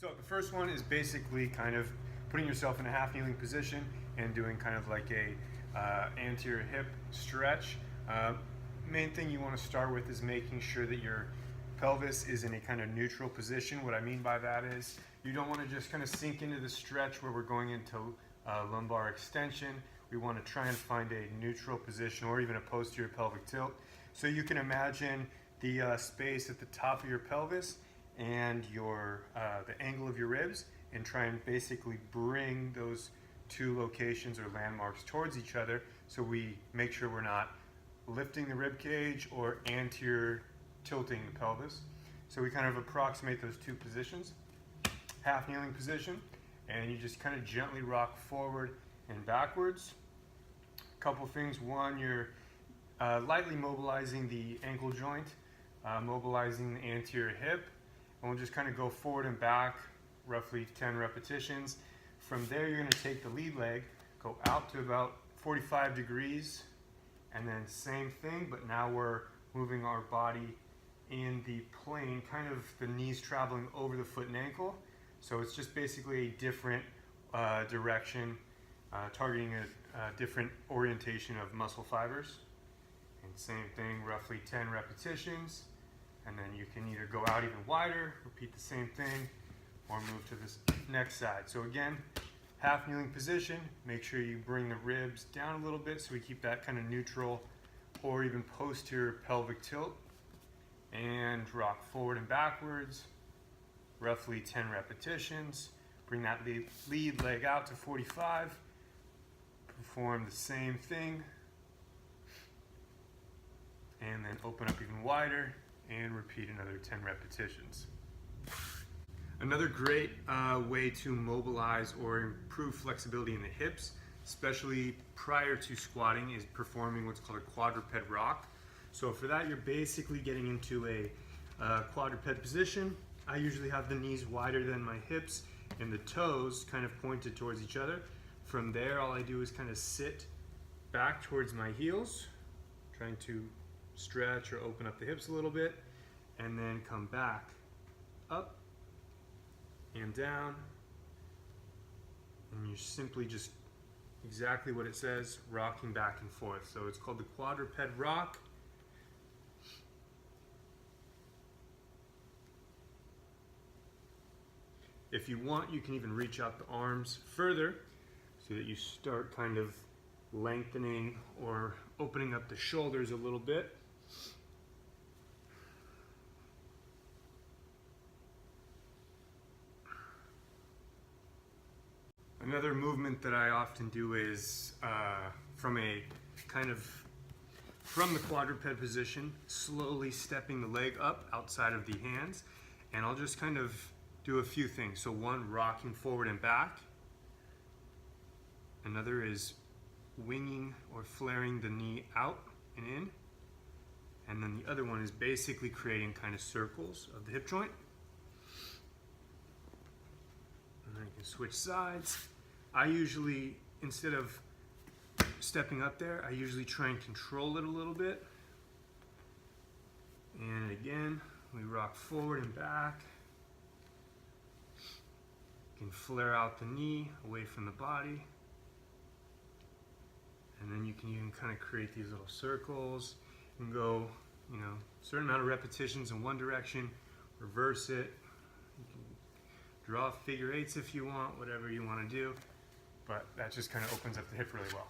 So the first one is basically kind of putting yourself in a half kneeling position and doing kind of like a anterior hip stretch. Main thing you want to start with is making sure that your pelvis is in a kind of neutral position. What I mean by that is you don't want to just kind of sink into the stretch where we're going into lumbar extension. We want to try and find a neutral position or even a posterior pelvic tilt. So you can imagine the space at the top of your pelvis and the angle of your ribs, and try and basically bring those two locations or landmarks towards each other, so we make sure we're not lifting the rib cage or anterior tilting the pelvis. So we kind of approximate those two positions. Half kneeling position, and you just kind of gently rock forward and backwards. A couple things. One, you're lightly mobilizing the ankle joint, mobilizing the anterior hip, and we'll just kind of go forward and back, roughly 10 repetitions. From there, you're going to take the lead leg, go out to about 45 degrees, and then same thing, but now we're moving our body in the plane, kind of the knees traveling over the foot and ankle. So it's just basically a different direction, targeting a different orientation of muscle fibers. And same thing, roughly 10 repetitions. And then you can either go out even wider, repeat the same thing, or move to this next side. So again, half kneeling position, make sure you bring the ribs down a little bit so we keep that kind of neutral or even posterior pelvic tilt. And rock forward and backwards, roughly 10 repetitions. Bring that lead leg out to 45. Perform the same thing. And then open up even wider and repeat another 10 repetitions. Another great way to mobilize or improve flexibility in the hips, especially prior to squatting, is performing what's called a quadruped rock. So for that, you're basically getting into a quadruped position. I usually have the knees wider than my hips and the toes kind of pointed towards each other. From there, all I do is kind of sit back towards my heels, trying to stretch or open up the hips a little bit, and then come back up and down, and you're simply just exactly what it says, rocking back and forth. So it's called the quadruped rock. If you want, you can even reach out the arms further so that you start kind of lengthening or opening up the shoulders a little bit. Another movement that I often do is from the quadruped position, slowly stepping the leg up outside of the hands, and I'll just kind of do a few things. So one, rocking forward and back. Another is winging or flaring the knee out and in. And then the other one is basically creating kind of circles of the hip joint. And then you can switch sides. I usually, instead of stepping up there, I usually try and control it a little bit. And again, we rock forward and back. You can flare out the knee away from the body. And then you can even kind of create these little circles and go, a certain amount of repetitions in one direction, reverse it. You can draw figure eights if you want, whatever you want to do. But that just kind of opens up the hip really well.